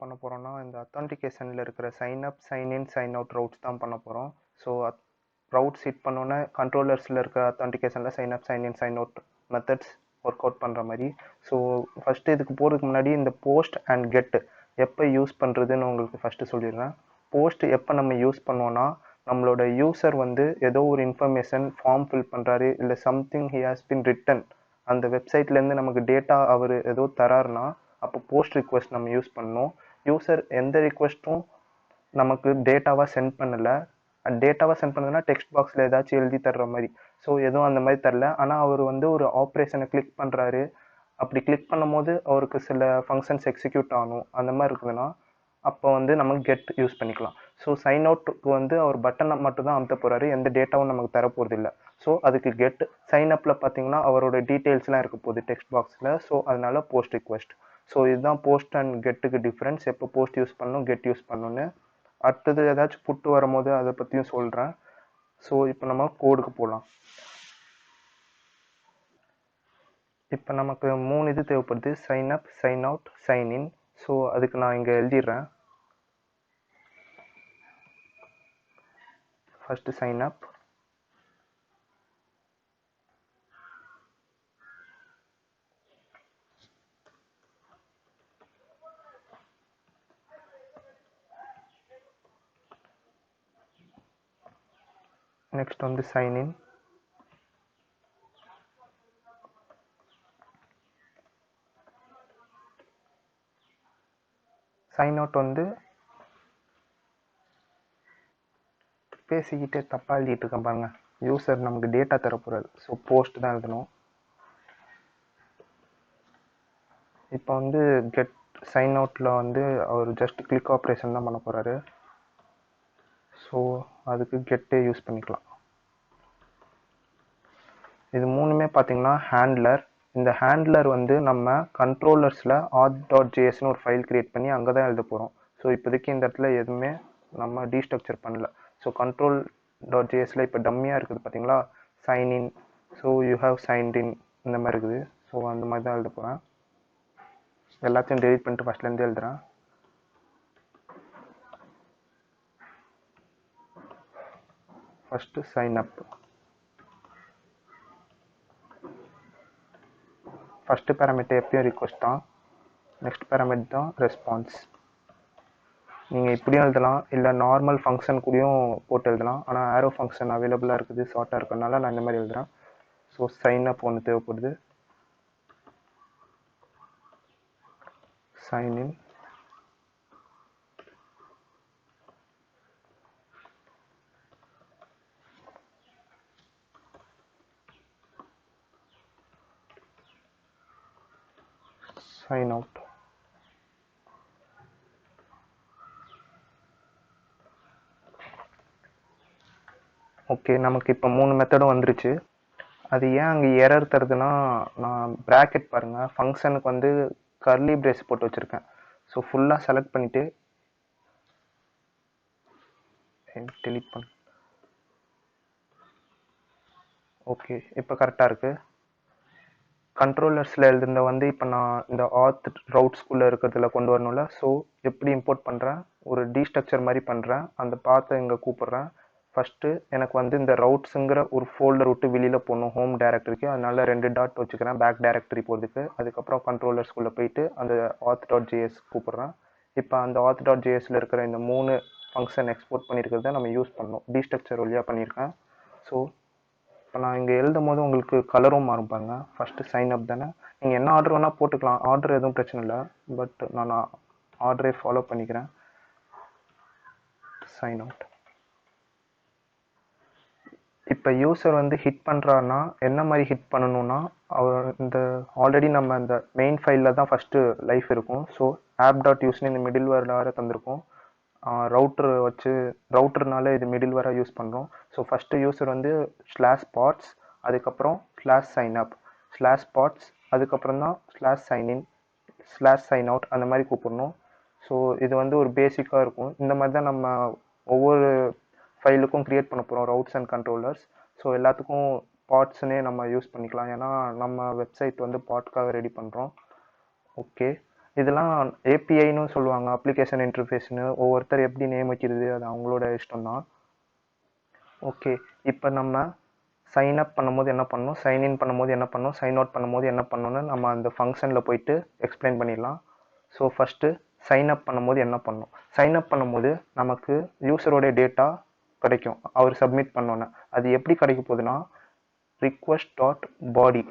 பண்ண போகிறோம்னா இந்த அத்தான்டிகேஷனில் இருக்கிற sign up sign in sign out routes தான் பண்ண போகிறோம். ஸோ ரவுட்ஸ் ஹிட் பண்ணோன்னே கண்ட்ரோலர்ஸில் இருக்கிற அத்தான்டிகேஷனில் sign up sign in sign out methods work out பண்ணுற மாதிரி. ஸோ ஃபஸ்ட்டு இதுக்கு போகிறதுக்கு முன்னாடி இந்த போஸ்ட் அண்ட் கெட் எப்போ யூஸ் பண்ணுறதுன்னு உங்களுக்கு ஃபஸ்ட்டு சொல்லிடுறேன். போஸ்ட் எப்போ நம்ம யூஸ் பண்ணோன்னா, நம்மளோட யூசர் வந்து ஏதோ ஒரு இன்ஃபர்மேஷன் ஃபார்ம் ஃபில் பண்ணுறாரு, இல்லை something he has been written, அந்த வெப்சைட்லேருந்து நமக்கு டேட்டா அவர் ஏதோ தராருன்னா அப்போ போஸ்ட் ரிக்வெஸ்ட் நம்ம யூஸ் பண்ணணும். யூசர் எந்த ரிக்வெஸ்ட்டும் நமக்கு டேட்டாவாக சென்ட் பண்ணலை. டேட்டாவாக சென்ட் பண்ணதுன்னா டெக்ஸ்ட் பாக்ஸில் ஏதாச்சும் எழுதி தர்ற மாதிரி. ஸோ எதுவும் அந்த மாதிரி தரல. ஆனால் அவர் வந்து ஒரு ஆப்ரேஷனை கிளிக் பண்ணுறாரு. அப்படி கிளிக் பண்ணும் போது அவருக்கு சில ஃபங்க்ஷன்ஸ் எக்ஸிக்யூட் ஆகணும். அந்த மாதிரி இருக்குதுன்னா அப்போ வந்து நம்ம கெட் யூஸ் பண்ணிக்கலாம். ஸோ சைன் அவுட்டுக்கு வந்து அவர் பட்டனை மட்டும் தான் அமுத்த போகிறாரு, எந்த டேட்டாவும் நமக்கு தரப்போகிறது இல்லை. ஸோ அதுக்கு கெட். சைன் அப்பில் பார்த்தீங்கன்னா அவரோட டீட்டெயில்ஸ்லாம் இருக்க போகுது டெக்ஸ்ட் பாக்ஸில். ஸோ அதனால போஸ்ட் ரிக்வெஸ்ட். ஸோ இதுதான் போஸ்ட் அண்ட் கெட்டுக்கு டிஃப்ரென்ஸ், எப்போ போஸ்ட் யூஸ் பண்ணணும் கெட் யூஸ் பண்ணணுன்னு. அடுத்தது ஏதாச்சும் புட்டு வரும்போது அதை பற்றியும் சொல்கிறேன். ஸோ இப்போ நம்ம கோடுக்கு போகலாம். இப்போ நமக்கு 3 இது தேவைப்படுது, sign up sign out sign in. So அதுக்கு நான் இங்கே எழுதிடுறேன். ஃபஸ்ட்டு சைன் அப், நெக்ஸ்ட் வந்து சைன் இன், சைன் அவுட் வந்து பேசிக்கிட்டே தப்பாக எழுதிட்டு இருக்கேன் பாருங்க. யூசர் நமக்கு டேட்டா தரப்போறாரு, ஸோ போஸ்ட் தான் எழுதணும். இப்போ வந்து கெட் சைன் அவுட்டில் வந்து அவர் ஜஸ்ட் கிளிக் ஆப்ரேஷன் தான் பண்ண போகிறாரு. ஸோ அதுக்கு கெட்டே யூஸ் பண்ணிக்கலாம். இது மூணுமே பார்த்தீங்கன்னா ஹேண்ட்லர். இந்த ஹேண்ட்லர் வந்து நம்ம கண்ட்ரோலர்ஸில் auth.jsன்னு ஒரு ஃபைல் கிரியேட் பண்ணி அங்கே தான் எழுத போகிறோம். ஸோ இப்போதைக்கு இந்த இடத்துல எதுவுமே நம்ம டீஸ்ட்ரக்சர் பண்ணல. ஸோ control.jsல இப்போ டம்மியாக இருக்குது பார்த்தீங்களா, sign in. So you have signed in இந்த மாதிரி இருக்குது. ஸோ அந்த மாதிரி தான் எழுத போகிறேன். எல்லாத்தையும் டெலிட் பண்ணிட்டு ஃபஸ்ட்லேருந்து எழுதுகிறேன். First sign up. First parameter எப்பயும் ரிக்வெஸ்ட் தான், நெக்ஸ்ட் பேராமீட்டர் தான் ரெஸ்பான்ஸ். நீங்கள் இப்படியும் எழுதலாம், இல்லை நார்மல் ஃபங்க்ஷன் கூடயும் போட்டு எழுதலாம். ஆனால் ஆரோ ஃபங்க்ஷன் அவைலபிளாக இருக்குது, ஷார்ட்டாக இருக்கிறதுனால நான் இந்த மாதிரி எழுதுகிறேன். ஸோ சைன் அப் ஒன்று தேவைப்படுது, sign in, sign out. Okay, நமக்கு இப்போ 3 மெத்தடும் வந்துருச்சு. அது ஏன் அங்கே எரர் தருதுன்னா, நான் ப்ராக்கெட் பாருங்கள், ஃபங்க்ஷனுக்கு வந்து கர்லி பிரேஸ் போட்டு வச்சுருக்கேன். ஸோ ஃபுல்லாக செலக்ட் பண்ணிவிட்டு டெலிட் பண்ண. ஓகே, இப்போ கரெக்டாக இருக்குது. கண்ட்ரோலர்ஸில் எழுதுறத வந்து இப்போ நான் இந்த ஆத் ரவுட்ஸ்குள்ளே இருக்கிறதுல கொண்டு வரணும்ல. ஸோ எப்படி இம்போர்ட் பண்ணுறேன், ஒரு டீஸ்ட்ரக்சர் மாதிரி பண்ணுறேன், அந்த பாத்தை இங்கே கூப்பிட்றேன். ஃபஸ்ட்டு எனக்கு வந்து இந்த ரவுட்ஸுங்கிற ஒரு ஃபோல்டர் விட்டு வெளியில் போகணும் ஹோம் டைரக்டரிக்கு, அதனால 2 டாட் வச்சுக்கிறேன் பேக் டைரக்டரி போகிறதுக்கு. அதுக்கப்புறம் கண்ட்ரோலர்ஸ்குள்ளே போயிட்டு அந்த auth.js கூப்பிட்றேன். இப்போ அந்த auth.jsல இருக்கிற இந்த 3 ஃபங்க்ஷன் எக்ஸ்போர்ட் பண்ணியிருக்கிறத நம்ம யூஸ் பண்ணணும். டீஸ்ட்ரக்சர் வழியாக பண்ணியிருக்கேன். ஸோ இப்போ நான் இங்கே எழுதும் போது உங்களுக்கு கலரும் மாறும் பாருங்க. ஃபஸ்ட்டு சைன் அப் தானே, நீங்கள் என்ன ஆர்டர் வேணால் போட்டுக்கலாம், ஆர்டர் எதுவும் பிரச்சனை இல்லை. பட் நான் ஆர்டரே ஃபாலோ பண்ணிக்கிறேன். Sign out. இப்போ யூசர் வந்து ஹிட் பண்ணுறாருன்னா என்ன மாதிரி ஹிட் பண்ணணும்னா, அவர் இந்த ஆல்ரெடி நம்ம இந்த மெயின் ஃபைலில் தான் ஃபஸ்ட்டு லைஃப் இருக்கும். ஸோ app.useன்னு இந்த மிடில் வேறு தந்திருக்கும். ரவுட்டர் வச்சு, ரவுட்டர்னால இது மிடில் வேற யூஸ் பண்ணுறோம். ஸோ ஃபஸ்ட்டு யூசர் வந்து /pods, அதுக்கப்புறம் /signup, /pods, அதுக்கப்புறம் தான் /signin, /signout அந்த மாதிரி கூப்பிடணும். ஸோ இது வந்து ஒரு பேசிக்காக இருக்கும். இந்த மாதிரி தான் நம்ம ஒவ்வொரு ஃபைலுக்கும் க்ரியேட் பண்ண போகிறோம் ரவுட்ஸ் அண்ட் கண்ட்ரோலர்ஸ். ஸோ எல்லாத்துக்கும் பாட்ஸ்னே நம்ம யூஸ் பண்ணிக்கலாம், ஏன்னா நம்ம வெப்சைட் வந்து பாட்காக ரெடி பண்ணுறோம். ஓகே, இதெல்லாம் ஏபிஐன்னு சொல்லுவாங்க, அப்ளிகேஷன் இன்டர்ஃபேஸ்னு. ஒவ்வொருத்தர் எப்படி நேம் வைக்கிறது அது அவங்களோட இஷ்டம் தான். ஓகே, இப்போ நம்ம சைன் அப் பண்ணும்போது என்ன பண்ணணும், சைன் இன் பண்ணும்போது என்ன பண்ணணும், சைன் அவுட் பண்ணும்போது என்ன பண்ணணும்னு நம்ம அந்த ஃபங்க்ஷனில் போயிட்டு எக்ஸ்பிளைன் பண்ணிடலாம். ஸோ ஃபஸ்ட்டு சைன் அப் பண்ணும்போது என்ன பண்ணணும், சைன் அப் பண்ணும்போது நமக்கு யூசரோடைய டேட்டா கிடைக்கும் அவர் சப்மிட் பண்ணோன்னே. அது எப்படி கிடைக்க போகுதுன்னா request.body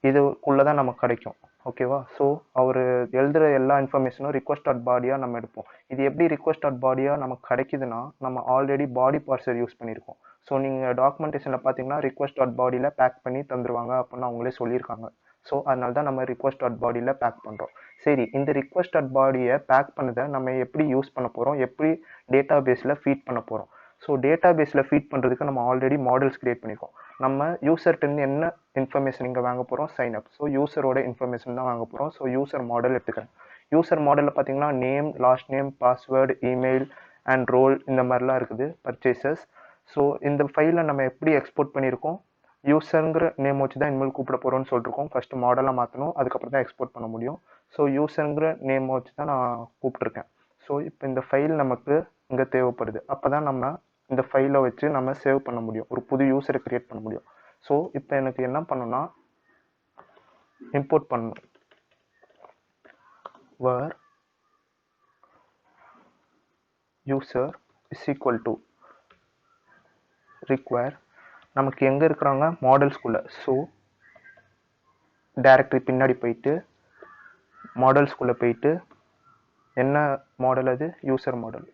இதுக்குள்ளே தான் நமக்கு கிடைக்கும். ஓகேவா? ஸோ அவர் எழுதுகிற எல்லா இன்ஃபர்மேஷனும் request.bodyயாக நம்ம எடுப்போம். இது எப்படி request.bodyயாக நமக்கு கிடைக்குதுன்னா நம்ம ஆல்ரெடி பாடி பார்சர் யூஸ் பண்ணியிருக்கோம். ஸோ நீங்கள் டாக்குமெண்டேஷனில் பார்த்தீங்கன்னா request.bodyயில் பேக் பண்ணி தந்துருவாங்க அப்படின்னு அவங்களே சொல்லியிருக்காங்க. ஸோ அதனால தான் நம்ம request.bodyயில் பேக் பண்ணுறோம். சரி, இந்த request.bodyயை பேக் பண்ணதை நம்ம எப்படி யூஸ் பண்ண போகிறோம், எப்படி டேட்டா பேஸில் ஃபீட் பண்ண போகிறோம். ஸோ டேட்டா பேஸில் ஃபீட் பண்ணுறதுக்கு நம்ம ஆல்ரெடி மாடல்ஸ் கிரியேட் பண்ணியிருக்கோம். நம்ம யூசர்கிட்டருந்து என்ன இன்ஃபர்மேஷன் இங்கே வாங்க போகிறோம், சைன் அப். ஸோ யூசரோட இன்ஃபர்மேஷன் தான் வாங்க போகிறோம். ஸோ யூசர் மாடல் எடுத்துக்கிறேன். யூசர் மாடலில் பார்த்தீங்கன்னா name, last name, password, email and role இந்த மாதிரிலாம் இருக்குது, பர்ச்சேசஸ். ஸோ இந்த ஃபைலை நம்ம எப்படி எக்ஸ்போர்ட் பண்ணியிருக்கோம், யூசருங்கிற நேம் வச்சு தான் இனிமேல் கூப்பிட போகிறோம்னு சொல்லியிருக்கோம். ஃபஸ்ட்டு மாடலாக மாற்றணும், அதுக்கப்புறம் தான் எக்ஸ்போர்ட் பண்ண முடியும். ஸோ யூசருங்கிற நேம் வச்சு தான் நான் கூப்பிட்ருக்கேன். ஸோ இப்போ இந்த ஃபைல் நமக்கு இங்கே தேவைப்படுது. அப்போ தான் நம்ம இந்த ஃபைலை வச்சு நம்ம சேவ் பண்ண முடியும், ஒரு புது யூசரை கிரியேட் பண்ண முடியும். ஸோ இப்போ எனக்கு என்ன பண்ணணும்னா இம்போர்ட் பண்ணணும். where user is equal to require நமக்கு எங்கே இருக்கிறாங்க, மாடல்ஸ்குள்ளே. ஸோ டைரக்டரி பின்னாடி போயிட்டு மாடல்ஸ்குள்ளே போயிட்டு என்ன மாடல், அது யூசர் மாடல்.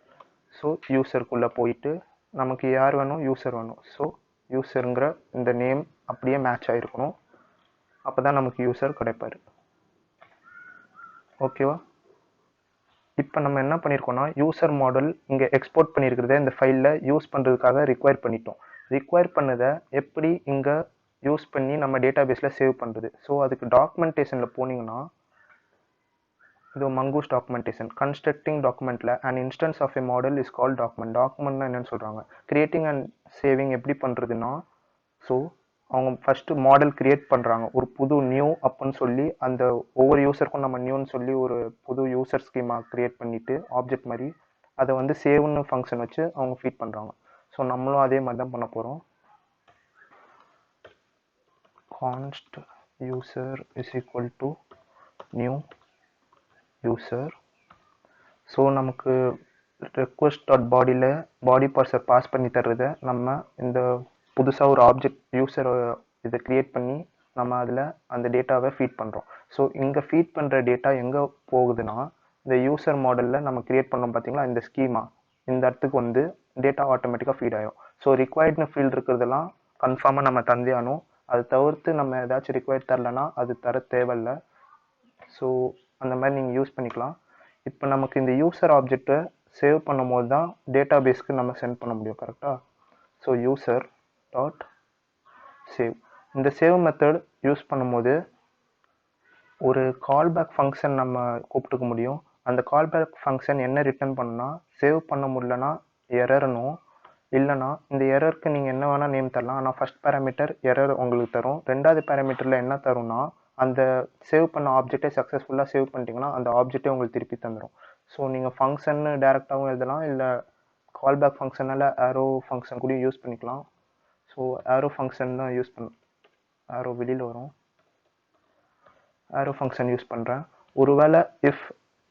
ஸோ யூசருக்குள்ளே போயிட்டு நமக்கு யார் வேணும், யூசர் வேணும். ஸோ யூசருங்கிற இந்த நேம் அப்படியே மேட்ச் ஆகிருக்கணும். அப்போ தான் நமக்கு யூசர் கிடைப்பார். ஓகேவா? இப்போ நம்ம என்ன பண்ணியிருக்கோம்னா யூசர் மாடல் இங்கே எக்ஸ்போர்ட் பண்ணியிருக்கிறத இந்த ஃபைலில் யூஸ் பண்ணுறதுக்காக ரிக்வயர் பண்ணிட்டோம். ரிக்வயர் பண்ணதை எப்படி இங்கே யூஸ் பண்ணி நம்ம டேட்டா பேஸில் சேவ் பண்ணுறது. ஸோ அதுக்கு டாக்குமெண்டேஷனில் போனீங்கன்னா இது மங்கூஸ் டாக்குமெண்டேஷன். கன்ஸ்ட்ரக்டிங் டாக்குமெண்ட்டில் and instance of a model is call document. டாக்குமெண்ட்னா என்னன்னு சொல்கிறாங்க. கிரியேட்டிங் அண்ட் சேவிங் எப்படி பண்ணுறதுன்னா, ஸோ அவங்க ஃபஸ்ட்டு மாடல் கிரியேட் பண்ணுறாங்க, ஒரு புது நியூ அப்படின்னு சொல்லி அந்த ஒவ்வொரு யூசருக்கும் நம்ம நியூன்னு சொல்லி ஒரு புது யூசர் ஸ்கீமா கிரியேட் பண்ணிவிட்டு ஆப்ஜெக்ட் மாதிரி அதை வந்து சேவ்னு ஃபங்க்ஷன் வச்சு அவங்க ஃபீட் பண்ணுறாங்க. ஸோ நம்மளும் அதே மாதிரி தான் பண்ண போகிறோம். const user is equal to new user. So நமக்கு request.bodyயில் பாடி பார்சர் பாஸ் பண்ணி தர்றதை நம்ம இந்த புதுசாக ஒரு ஆப்ஜெக்ட் யூசரை இதை கிரியேட் பண்ணி நம்ம அதில் அந்த டேட்டாவை ஃபீட் பண்ணுறோம். ஸோ இங்கே ஃபீட் பண்ணுற டேட்டா எங்கே போகுதுன்னா இந்த யூசர் மாடலில் நம்ம கிரியேட் பண்ணோம் பார்த்தீங்களா, இந்த ஸ்கீமா இந்த இடத்துக்கு வந்து டேட்டா ஆட்டோமேட்டிக்காக ஃபீட் ஆகும். ஸோ ரிக்வயர்ட்னு ஃபீல்டு இருக்கிறதெல்லாம் கன்ஃபார்மாக நம்ம தந்தே ஆகணும். அதை தவிர்த்து நம்ம ஏதாச்சும் ரிக்வயர்ட் தரலன்னா அது தர தேவையில்லை. ஸோ அந்த மாதிரி நீங்கள் யூஸ் பண்ணிக்கலாம். இப்போ நமக்கு இந்த யூசர் ஆப்ஜெக்டை சேவ் பண்ணும் போது தான் டேட்டா பேஸ்க்கு நம்ம சென்ட் பண்ண முடியும். கரெக்டாக? ஸோ யூசர் டாட் சேவ், இந்த சேவ் மெத்தட் யூஸ் பண்ணும்போது ஒரு கால்பேக் ஃபங்க்ஷன் நம்ம கூப்பிட்டுக்க முடியும். அந்த கால்பேக் ஃபங்க்ஷன் என்ன ரிட்டர்ன் பண்ணுன்னா, சேவ் பண்ண முடியலன்னா எரர்னும், இல்லைனா இந்த எரருக்கு நீங்கள் என்ன வேணால் நேம் தரலாம். ஆனால் ஃபஸ்ட் பேராமீட்டர் எரர் உங்களுக்கு தரும். ரெண்டாவது பேராமீட்டரில் என்ன தரும்னா அந்த சேவ் பண்ண ஆப்ஜெக்டை சக்ஸஸ்ஃபுல்லாக சேவ் பண்ணிட்டீங்கன்னா அந்த ஆப்ஜெக்டே உங்களுக்கு திருப்பி தந்துடும். ஸோ நீங்கள் ஃபங்க்ஷன்னு டேரெக்டாகவும் எழுதலாம், இல்லை கால்பேக் ஃபங்க்ஷனால் ஆரோ ஃபங்க்ஷன் கூட யூஸ் பண்ணிக்கலாம். ஸோ ஆரோ ஃபங்க்ஷன் தான் யூஸ் பண்ண, ஆரோ வெளியில் வரும், ஆரோ ஃபங்க்ஷன் யூஸ் பண்ணுறேன். ஒருவேளை இஃப்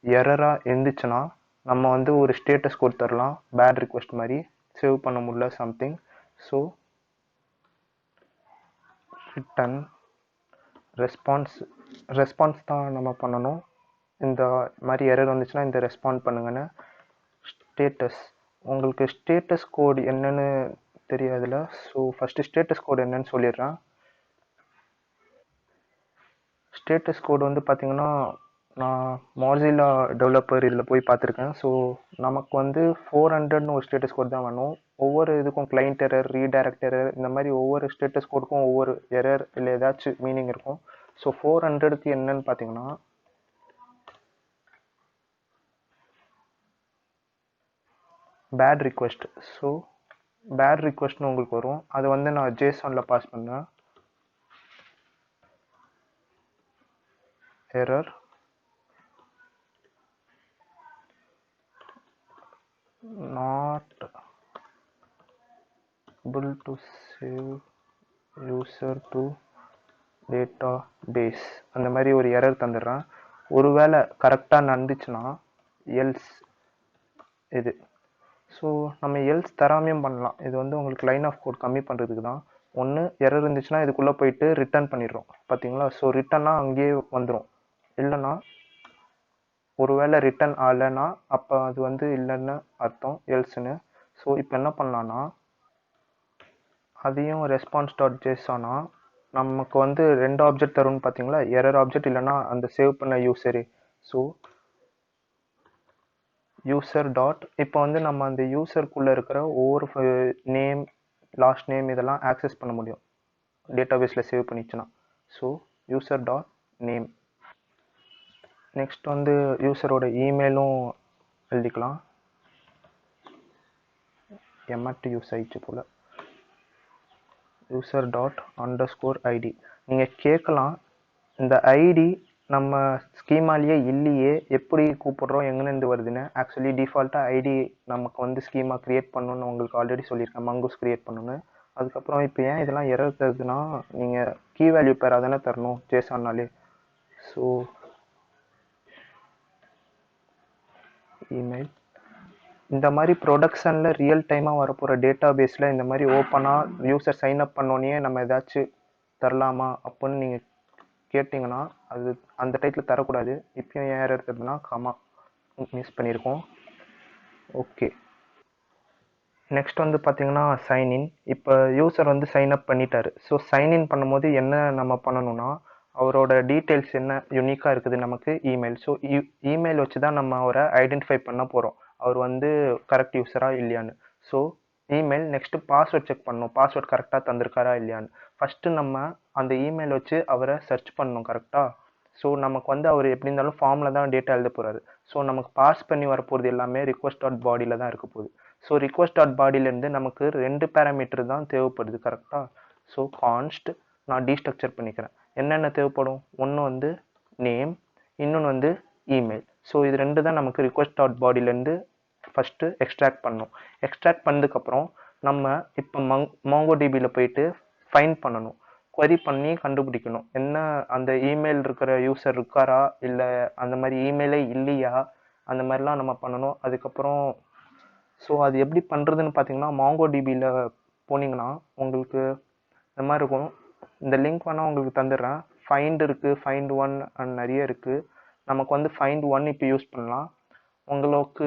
எரராக இருந்துச்சுன்னா நம்ம வந்து ஒரு ஸ்டேட்டஸ் கோட் தரலாம், பேட் ரிக்வெஸ்ட் மாதிரி, சேவ் பண்ண முடியல சம்திங். ஸோ ரிட்டன் ரெஸ்பான்ஸ் தான் நம்ம பண்ணணும். இந்த மாதிரி எரர் வந்துச்சுன்னா இந்த ரெஸ்பாண்ட் பண்ணுங்கன்னு. ஸ்டேட்டஸ், உங்களுக்கு ஸ்டேட்டஸ் கோடு என்னன்னு தெரியாதுல்ல. ஸோ ஃபஸ்ட்டு ஸ்டேட்டஸ் கோடு என்னன்னு சொல்லிடுறேன். ஸ்டேட்டஸ் கோடு வந்து பார்த்தீங்கன்னா நான் மார்ஜிலா டெவலப்பர் இதில் போய் பார்த்துருக்கேன். ஸோ நமக்கு வந்து 400ன்னு ஒரு ஸ்டேட்டஸ் கோட் தான் வேணும். ஒவ்வொரு இதுக்கும் கிளைண்ட் எரர், ரீடைரக்ட் எரர், இந்த மாதிரி ஒவ்வொரு ஸ்டேட்டஸ் கோடுக்கும் ஒவ்வொரு எரர் இல்லை ஏதாச்சும் மீனிங் இருக்கும். ஸோ 400க்கு என்னன்னு பார்த்தீங்கன்னா பேட் ரிக்வெஸ்ட். ஸோ பேட் ரிக்வெஸ்ட்னு உங்களுக்கு வரும். அதை வந்து நான் ஜேசனில் பாஸ் பண்ணேன். Error not able to save user to database அந்த மாதிரி ஒரு எரர் தந்துடுறேன். ஒருவேளை கரெக்டாக நடந்துச்சுன்னா எல்ஸ் இது. ஸோ நம்ம எல்ஸ் தராமையும் பண்ணலாம். இது வந்து உங்களுக்கு லைன் ஆஃப் கோட் கம்மி பண்ணுறதுக்கு தான். ஒன்று எரர் இருந்துச்சுன்னா இதுக்குள்ளே போயிட்டு ரிட்டர்ன் பண்ணிடுறோம் பார்த்தீங்களா. ஸோ ரிட்டன்னா அங்கேயே வந்துடும். இல்லைன்னா ஒருவேளை ரிட்டர்ன் ஆகலைன்னா அப்போ அது வந்து இல்லைன்னு அர்த்தம், எல்ஸ்ன்னு. ஸோ இப்போ என்ன பண்ணலான்னா அதையும் ரெஸ்பான்ஸ் டாட் ஜேசானா நமக்கு வந்து 2 ஆப்ஜெக்ட் தரும்னு பார்த்தீங்களா, எரர் ஆப்ஜெக்ட் இல்லைன்னா அந்த சேவ் பண்ண யூசரு. ஸோ யூசர் டாட் இப்போ வந்து நம்ம அந்த யூசருக்குள்ளே இருக்கிற ஒவ்வொரு நேம், லாஸ்ட் நேம் இதெல்லாம் ஆக்சஸ் பண்ண முடியும் டேட்டாபேஸில் சேவ் பண்ணிச்சுன்னா. So user dot name. Next வந்து யூசரோட இமெயிலும் எழுதிக்கலாம். எம்ஆர்டி யூஸ் ஆயிடுச்சு போல். User dot underscore ID. நீங்கள் கேட்கலாம், இந்த ஐடி நம்ம ஸ்கீமாலேயே இல்லையே, எப்படி கூப்பிட்றோம், எங்கேருந்து வருதுன்னு. ஆக்சுவலி டிஃபால்ட்டாக ஐடி நமக்கு வந்து ஸ்கீமா க்ரியேட் பண்ணணுன்னு உங்களுக்கு ஆல்ரெடி சொல்லியிருக்கேன், மங்கூஸ் க்ரியேட் பண்ணணுன்னு. அதுக்கப்புறம் இப்போ ஏன் இதெல்லாம் எரர் தருதுன்னா, நீங்கள் கீ வேல்யூ பேராக தானே தரணும் ஜேசான்னாலே. ஸோ இமெயில் இந்த மாதிரி ப்ரொடக்ஷனில் ரியல் டைமாக வரப்போகிற டேட்டா பேஸில் இந்த மாதிரி ஓப்பனாக யூசர் சைன் அப் பண்ணோன்னே நம்ம ஏதாச்சும் தரலாமா அப்படின்னு நீங்கள் கேட்டிங்கன்னா அது அந்த டைத்தில் தரக்கூடாது. இப்பயும் ஏன் எரர் தருதுன்னா கமா மிஸ் பண்ணியிருக்கோம். ஓகே, நெக்ஸ்ட் வந்து பார்த்தீங்கன்னா சைன்இன். இப்போ யூசர் வந்து சைன் அப் பண்ணிட்டாரு. ஸோ சைன்இன் பண்ணும்போது என்ன நம்ம பண்ணணும்னா, அவரோட டீட்டெயில்ஸ் என்ன யூனிக்காக இருக்குது நமக்கு இமெயில். ஸோ இமெயில் வச்சு தான் நம்ம அவரை ஐடென்டிஃபை பண்ண போகிறோம், அவர் வந்து கரெக்ட் யூஸரா இல்லையான்னு. So email. Next password check பண்ணணும், பாஸ்வேர்ட் கரெக்டாக தந்திருக்காரா இல்லையான்னு. ஃபஸ்ட்டு நம்ம அந்த இமெயில் வச்சு அவரை சர்ச் பண்ணணும் கரெக்டாக. ஸோ நமக்கு வந்து அவர் எப்படி இருந்தாலும் ஃபார்மில் தான் டேட்டா எழுத போகிறாரு. ஸோ நமக்கு பாஸ் பண்ணி வரப்போகிறது எல்லாமே ரிக்வஸ்ட் டாட் பாடியில் தான் இருக்க போகுது. ஸோ ரிக்வஸ்ட் டாட் பாடியிலேருந்து நமக்கு 2 பேராமீட்டர் தான் தேவைப்படுது கரெக்டாக. ஸோ கான்ஸ்ட் நான் டீஸ்ட்ரக்சர் பண்ணிக்கிறேன். என்னென்ன தேவைப்படும், ஒன்று வந்து நேம், இன்னொன்று வந்து இமெயில். ஸோ இது 2 தான் நமக்கு ரிக்வஸ்ட் டாட் பாடியிலேருந்து ஃபஸ்ட்டு எக்ஸ்ட்ராக்ட் பண்ணணும். எக்ஸ்ட்ராக்ட் பண்ணதுக்கப்புறம் நம்ம இப்போ மாங்கோ டிபியில் போயிட்டு ஃபைண்ட் பண்ணணும், query பண்ணி கண்டுபிடிக்கணும் என்ன அந்த இமெயில் இருக்கிற யூசர் இருக்காரா, இல்லை அந்த மாதிரி இமெயிலே இல்லையா, அந்த மாதிரிலாம் நம்ம பண்ணணும். அதுக்கப்புறம் ஸோ அது எப்படி பண்ணுறதுன்னு பார்த்தீங்கன்னா, மாங்கோ டிபியில் போனீங்கன்னா உங்களுக்கு இந்த மாதிரி இருக்கும். இந்த லிங்க் வேணால் உங்களுக்கு தந்துடுறேன். ஃபைண்ட் இருக்குது, ஃபைண்ட் ஒன் அண்ட் நிறைய இருக்குது. நமக்கு வந்து ஃபைண்ட் ஒன் இப்போ யூஸ் பண்ணலாம். உங்களுக்கு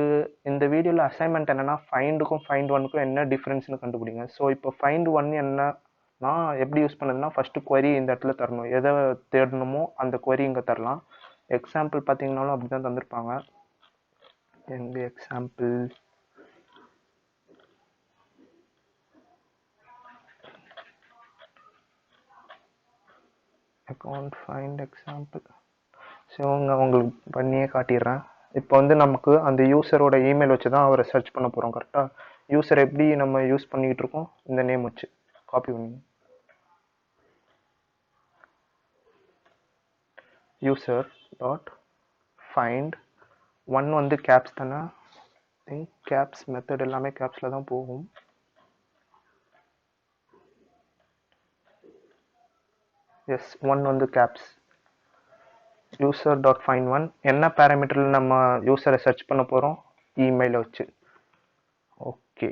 இந்த வீடியோவில் அசைன்மெண்ட் என்னென்னா, ஃபைண்டுக்கும் ஃபைண்ட் ஒன்னுக்கும் என்ன டிஃப்ரென்ஸ்னு கண்டுபிடிங்க. ஸோ இப்போ ஃபைண்ட் ஒன் என்னன்னா எப்படி யூஸ் பண்ணுதுன்னா, ஃபஸ்ட்டு query இந்த இடத்துல தரணும், எதை தேடணுமோ அந்த query இங்கே தரலாம். எக்ஸாம்பிள் பார்த்தீங்கன்னாலும் அப்படி தான் தந்திருப்பாங்க. எங்கள் example account find example. So உங்களுக்கு பண்ணியே காட்டிடுறேன். இப்போ வந்து நமக்கு அந்த யூசரோட இமெயில் வச்சு தான் அவரை சர்ச் பண்ண போகிறோம் கரெக்டாக. யூசர் எப்படி நம்ம யூஸ் பண்ணிக்கிட்டு இருக்கோம், இந்த நேம் வச்சு காப்பி பண்ணி யூசர் டாட் ஃபைண்ட் ஒன் வந்து கேப்ஸ் தானே, திங்க் கேப்ஸ் மெத்தட் எல்லாமே கேப்ஸில் தான் போகும். எஸ், ஒன் வந்து caps. User dot find one என்ன பேராமீட்டரில் நம்ம யூசரை சர்ச் பண்ண போகிறோம், இமெயிலை வச்சு. ஓகே,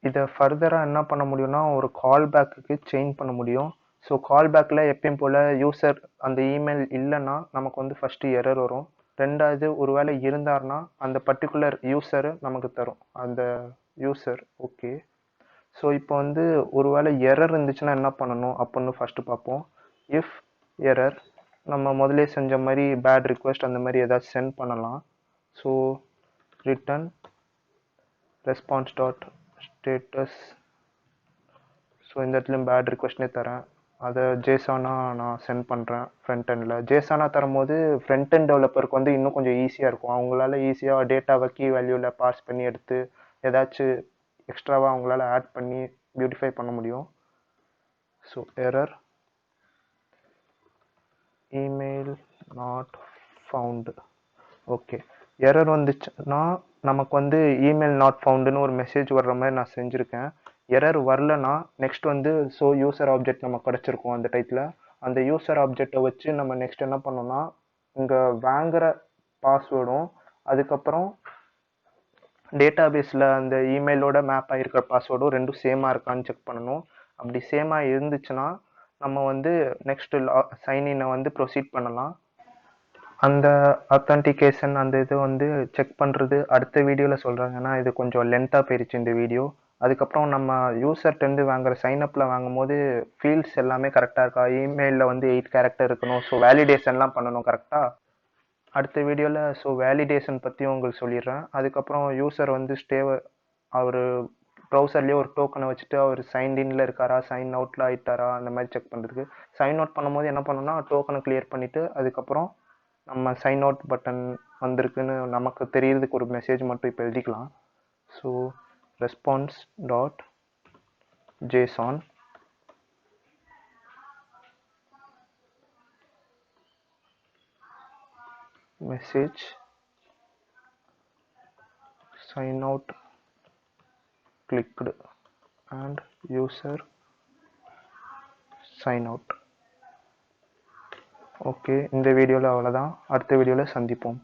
இதை ஃபர்தராக என்ன பண்ண முடியும்னா ஒரு கால் பேக்குக்கு சேஞ்ச் பண்ண முடியும். ஸோ கால் பேக்கில் எப்பயும் போல் யூசர் அந்த இமெயில் இல்லைன்னா நமக்கு வந்து ஃபஸ்ட்டு எரர் வரும். ரெண்டாவது ஒருவேளை இருந்தார்னா அந்த பர்டிகுலர் யூசரு நமக்கு தரும் அந்த யூசர். ஓகே, ஸோ இப்போ வந்து ஒருவேளை எரர் இருந்துச்சுன்னா என்ன பண்ணணும் அப்படின்னு ஃபஸ்ட்டு பார்ப்போம். இஃப் எரர் நம்ம முதலே செஞ்ச மாதிரி பேட் ரிக்வெஸ்ட் அந்த மாதிரி ஏதாச்சும் சென்ட் பண்ணலாம். So return response dot status. So இந்த இடத்துலையும் பேட் ரிக்வெஸ்ட்னே தரேன், அதை ஜேசானா நான் சென்ட் பண்ணுறேன் ஃப்ரண்ட் எண்டில். ஜேசானா தரும்போது ஃப்ரண்ட் எண்ட் டெவலப்பருக்கு வந்து இன்னும் கொஞ்சம் ஈஸியாக இருக்கும். அவங்களால ஈஸியாக டேட்டாவை கீ வேல்யூவில் பாஸ் பண்ணி எடுத்து ஏதாச்சும் எக்ஸ்ட்ராவாக அவங்களால ஆட் பண்ணி பியூட்டிஃபை பண்ண முடியும். So error email not found. Okay, error வந்துச்சுன்னா நமக்கு வந்து இமெயில் நாட் ஃபவுண்டுன்னு ஒரு மெசேஜ் வர்ற மாதிரி நான் செஞ்சுருக்கேன். எரர் வரலன்னா நெக்ஸ்ட் வந்து ஸோ யூசர் ஆப்ஜெக்ட் நமக்கு கிடச்சிருக்கும் அந்த டைத்தில். அந்த யூசர் ஆப்ஜெக்டை வச்சு நம்ம நெக்ஸ்ட் என்ன பண்ணோம்னா இங்கே வாங்குகிற பாஸ்வேர்டும் அதுக்கப்புறம் டேட்டாபேஸில் அந்த இமெயிலோட மேப் ஆகிருக்கிற பாஸ்வேர்டும் ரெண்டும் சேமாக இருக்கான்னு செக் பண்ணணும். அப்படி சேமாக இருந்துச்சுன்னா நம்ம வந்து நெக்ஸ்ட் சைன்இனை வந்து ப்ரொசீட் பண்ணலாம். அந்த அத்தன்டிகேஷன் அந்த இது வந்து செக் பண்ணுறது அடுத்த வீடியோவில் சொல்கிறாங்க. ஏன்னா இது கொஞ்சம் லென்த்தாக போயிடுச்சு இந்த வீடியோ. அதுக்கப்புறம் நம்ம யூசர்ட்டேருந்து வாங்குற சைனப்பில் வாங்கும்போது ஃபீல்ட்ஸ் எல்லாமே கரெக்டாக இருக்கா, இமெயிலில் வந்து 8 கேரக்டர் இருக்கணும், ஸோ வேலிடேஷன்லாம் பண்ணணும் கரெக்டாக. அடுத்த வீடியோவில் ஸோ வேலிடேஷன் பற்றியும் உங்களுக்கு சொல்லிடுறேன். அதுக்கப்புறம் யூசர் வந்து அவர் ப்ரௌசர்லேயே ஒரு டோக்கனை வச்சுட்டு அவர் சைன்இன்ல இருக்காரா சைன் அவுட்டில் ஆகிட்டாரா அந்த மாதிரி செக் பண்ணுறதுக்கு. சைன் அவுட் பண்ணும்போது என்ன பண்ணணும்னா டோக்கனை கிளியர் பண்ணிவிட்டு அதுக்கப்புறம் நம்ம சைன் அவுட் பட்டன் வந்திருக்குன்னு நமக்கு தெரியறதுக்கு ஒரு மெசேஜ் மட்டும் இப்போ எழுதிக்கலாம். So response dot JSON message sign out clicked and user sign out. Okay, இந்த வீடியோவில் அவ்வளோதான். அடுத்த வீடியோவில் சந்திப்போம்.